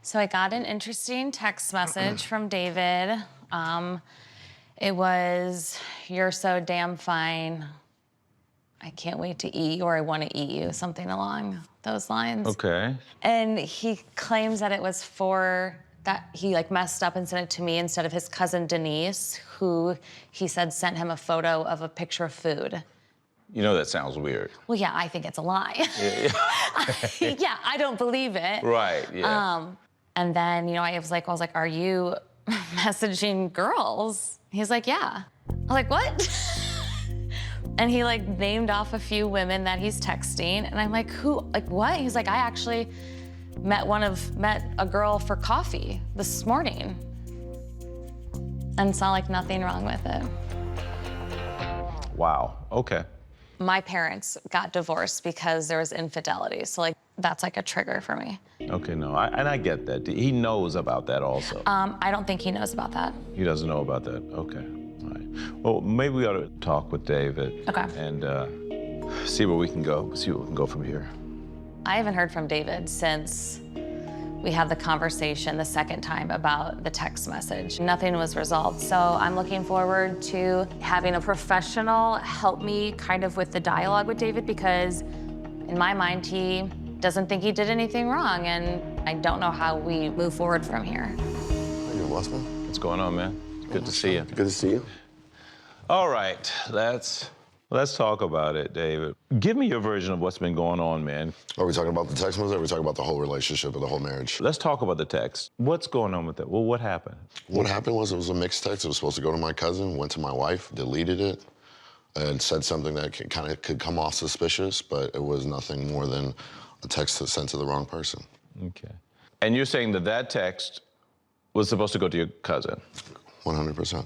So I got an interesting text message from David. It was, "You're so damn fine. I can't wait to eat you," or "I want to eat you," something along those lines. Okay. And he claims that it was for that he like messed up and sent it to me instead of his cousin Denise, who he said sent him a photo of a picture of food. You know that sounds weird. Well, yeah, I think it's a lie. Yeah. Yeah, I don't believe it. Right, yeah. And then, I was like, "Are you messaging girls?" He's like, "Yeah." I was like, "What?" And he like named off a few women that he's texting, and I'm like, "Who? Like what?" He's like, "I actually met a girl for coffee this morning," and saw like nothing wrong with it. Wow, okay. My parents got divorced because there was infidelity, so like that's like a trigger for me. Okay, no, I get that. He knows about that also. I don't think he knows about that. He doesn't know about that, okay. All right. Well, maybe we ought to talk with David. Okay. And see where we can go, from here. I haven't heard from David since we had the conversation the second time about the text message. Nothing was resolved, so I'm looking forward to having a professional help me kind of with the dialogue with David, because in my mind, he doesn't think he did anything wrong, and I don't know how we move forward from here. Hey, Westman. What's going on, man? Good to see you. Good to see you. All right, let's talk about it, David. Give me your version of what's been going on, man. Are we talking about the text message, or are we talking about the whole relationship or the whole marriage? Let's talk about the text. What's going on with that? Well, what happened? What happened was it was a mixed text. It was supposed to go to my cousin, went to my wife, deleted it, and said something that could come off suspicious, but it was nothing more than a text that's sent to the wrong person. Okay. And you're saying that text was supposed to go to your cousin? 100%.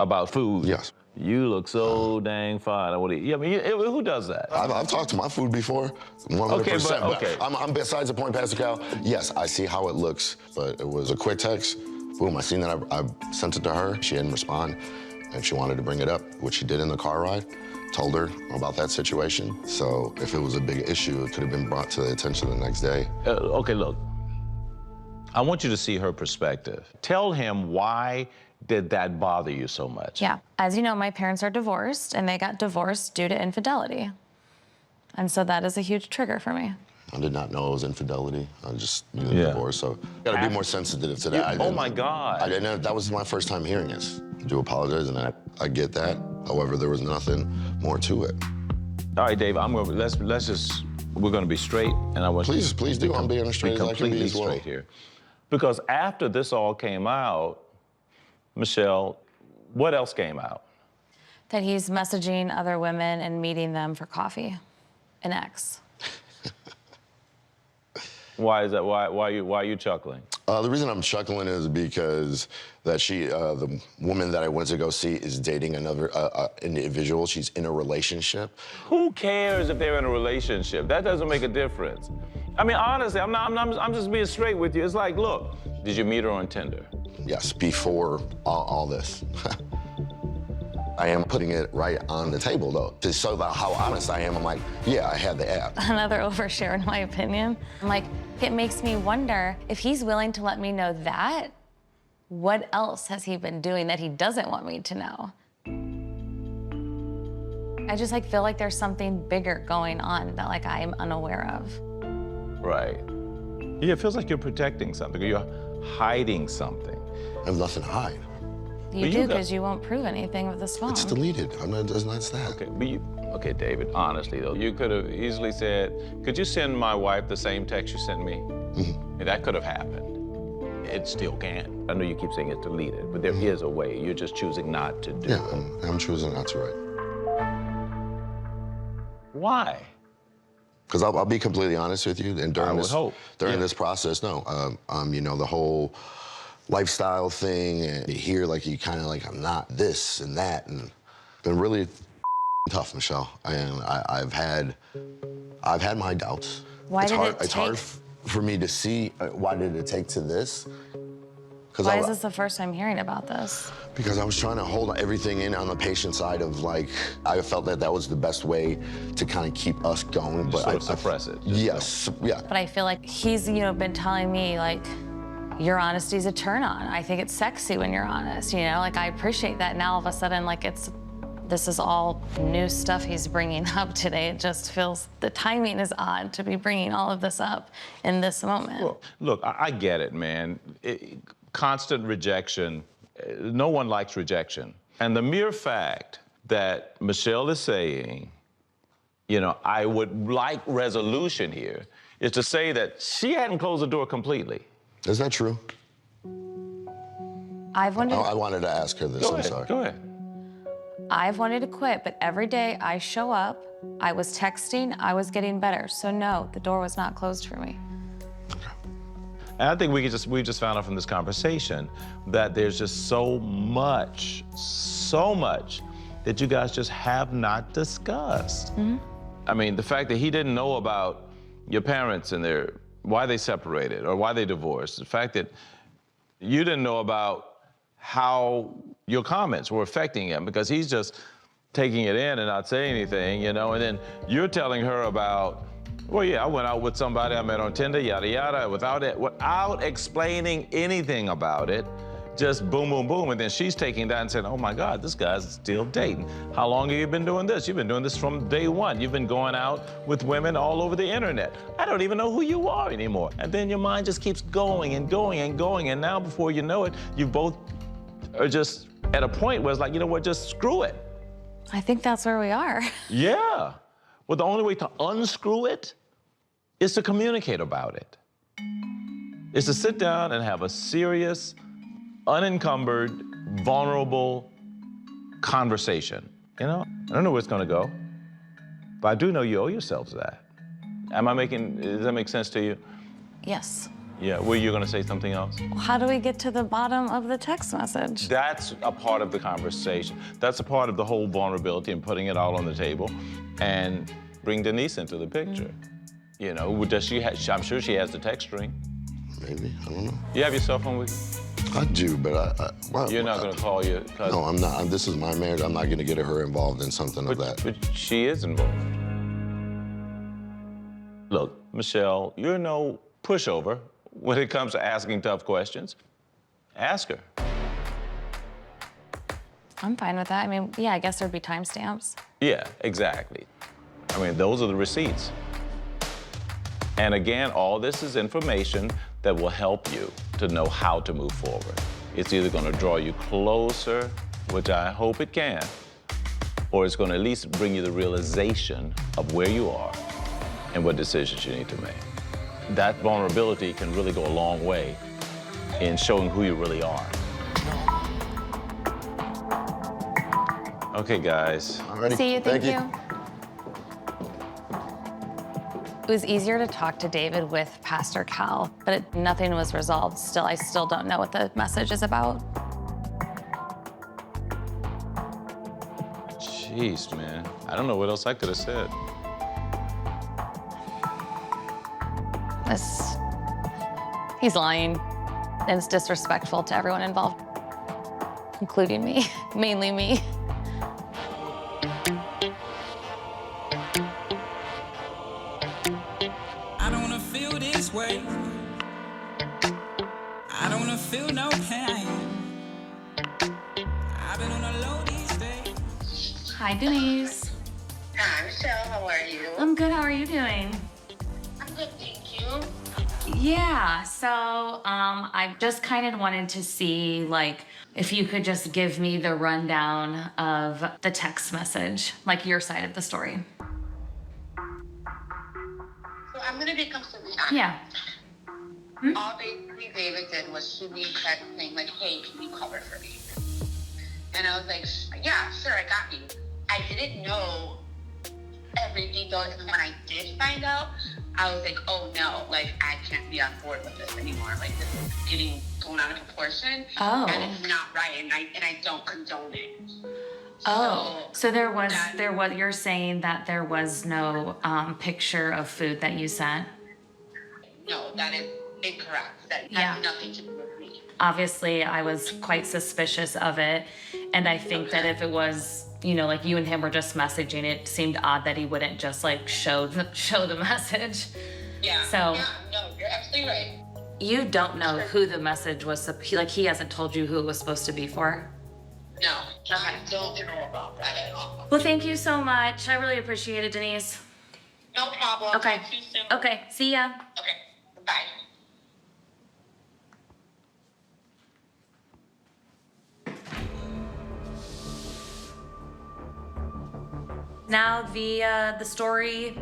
About food? Yes. You look so dang fine. I want to eat. I mean, who does that? I've talked to my food before, 100%. Okay. I'm besides the point, Pastor Cal. Yes, I see how it looks, but it was a quick text. Boom, I seen that. I sent it to her. She didn't respond, and she wanted to bring it up, which she did in the car ride. Told her about that situation. So if it was a big issue, it could have been brought to the attention the next day. Okay, look. I want you to see her perspective. Tell him, why did that bother you so much? Yeah, as you know, my parents are divorced, and they got divorced due to infidelity. And so that is a huge trigger for me. I did not know it was infidelity. I just knew the divorce, so gotta be more sensitive to that. Oh my God. I didn't know, that was my first time hearing this. I do apologize, and I get that. However, there was nothing more to it. All right, Dave, we're gonna be straight, and I want Please do. I'm being as straight as I can be as well. Straight here. Because after this all came out, Michelle, what else came out? That he's messaging other women and meeting them for coffee. An ex. Why is that? Why are you chuckling? The reason I'm chuckling is because that the woman that I went to go see is dating another individual. She's in a relationship. Who cares if they're in a relationship? That doesn't make a difference. I mean, honestly, I'm just being straight with you. It's like, look, did you meet her on Tinder? Yes, before all this. I am putting it right on the table, though, to show how honest I am. I'm like, yeah, I had the app. Another overshare, in my opinion. I'm like, it makes me wonder if he's willing to let me know that, what else has he been doing that he doesn't want me to know? I just feel like there's something bigger going on that I'm unaware of. Right. Yeah, it feels like you're protecting something, or you're hiding something. I have nothing to hide. You do, because you won't prove anything with this phone. It's deleted. That's that. Okay, okay, David, honestly, though, you could have easily said, could you send my wife the same text you sent me? Mm-hmm. And that could have happened. It still can. I know you keep saying it's deleted, but there is a way. You're just choosing not to do it. Yeah, I'm choosing not to write. Why? Because I'll be completely honest with you, and during this process, the whole lifestyle thing, and you hear you kind of I'm not this and that, and been really tough, Michelle. And I've had my doubts. Why did it take? It's hard for me to see why did it take to this. Why is this the first time hearing about this? Because I was trying to hold everything in on the patient side of like, I felt that that was the best way to kind of keep us going. But sort of suppress it. Yes, yeah. But I feel like he's, been telling me like, your honesty's a turn on. I think it's sexy when you're honest, Like I appreciate that. Now all of a sudden, like this is all new stuff he's bringing up today. It just feels, the timing is odd to be bringing all of this up in this moment. Well, look, I get it, man. Constant rejection, no one likes rejection. And the mere fact that Michelle is saying, I would like resolution here, is to say that she hadn't closed the door completely. Is that true? I've wanted. I wanted to ask her this. I'm sorry. Go ahead. I've wanted to quit, but every day I show up, I was texting, I was getting better. So no, the door was not closed for me. And I think we just found out from this conversation that there's just so much that you guys just have not discussed. Mm-hmm. I mean, the fact that he didn't know about your parents and why they separated or why they divorced, the fact that you didn't know about how your comments were affecting him because he's just taking it in and not saying anything, and then you're telling her about, well, yeah, I went out with somebody I met on Tinder, yada, yada, without explaining anything about it, just boom, boom, boom. And then she's taking that and saying, oh my God, this guy's still dating. How long have you been doing this? You've been doing this from day one. You've been going out with women all over the internet. I don't even know who you are anymore. And then your mind just keeps going and going and going. And now before you know it, you both are just at a point where it's like, you know what, just screw it. I think that's where we are. Yeah. Well, the only way to unscrew it is to communicate about it. Is to sit down and have a serious, unencumbered, vulnerable conversation. I don't know where it's gonna go, but I do know you owe yourselves that. Does that make sense to you? Yes. Yeah, were you gonna say something else? How do we get to the bottom of the text message? That's a part of the conversation. That's a part of the whole vulnerability and putting it all on the table and bring Denise into the picture. Does she I'm sure she has the text string. Maybe, I don't know. You have your cell phone with you? I do, but You're not gonna call your cousin? No, I'm not. This is my marriage. I'm not gonna get her involved in something of that. But she is involved. Look, Michelle, you're no pushover when it comes to asking tough questions. Ask her. I'm fine with that. I mean, yeah, I guess there'd be timestamps. Yeah, exactly. I mean, those are the receipts. And again, all this is information that will help you to know how to move forward. It's either gonna draw you closer, which I hope it can, or it's gonna at least bring you the realization of where you are and what decisions you need to make. That vulnerability can really go a long way in showing who you really are. Okay, guys. Alrighty. See you, thank you. It was easier to talk to David with Pastor Cal, but nothing was resolved. I still don't know what the message is about. Jeez, man. I don't know what else I could have said. He's lying, and it's disrespectful to everyone involved, including me, mainly me. I don't wanna feel this way. I don't wanna feel no pain. I've been on a low these days. Hi, Denise. Hi, Michelle. How are you? I'm good. How are you doing? I'm good, thank you. Yeah, so I just kind of wanted to see, if you could just give me the rundown of the text message, your side of the story. So I'm going to be completely honest. Yeah. All basically David did was shoot me a text saying, hey, can you cover for me? And I was like, yeah, sure, I got you. I didn't know every detail, and when I did find out, I was like, oh no, I can't be on board with this anymore. This is going out of proportion. Oh. And it's not right, and I don't condone it. Oh, so you're saying that there was no picture of food that you sent? No, that is incorrect. That Yeah. had nothing to do with me. Obviously, I was quite suspicious of it. And I think that if it was, you know, like you and him were just messaging, it seemed odd that he wouldn't just like show the message. Yeah. So- Yeah, no, you're absolutely right. You don't know who the message was, he hasn't told you who it was supposed to be for? No, I don't know about that at all. Well, thank you so much. I really appreciate it, Denise. No problem. Okay. Talk to you soon. Okay, see ya. Okay. Bye. Now the story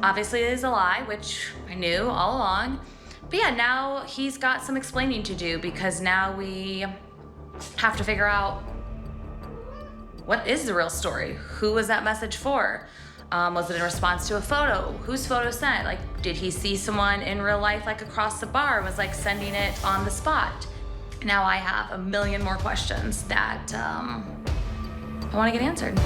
obviously is a lie, which I knew all along. But yeah, now he's got some explaining to do because now we have to figure out what is the real story? Who was that message for? Was it in response to a photo? Whose photo sent? Like, did he see someone in real life, like across the bar, was like sending it on the spot? Now I have a million more questions that I want to get answered.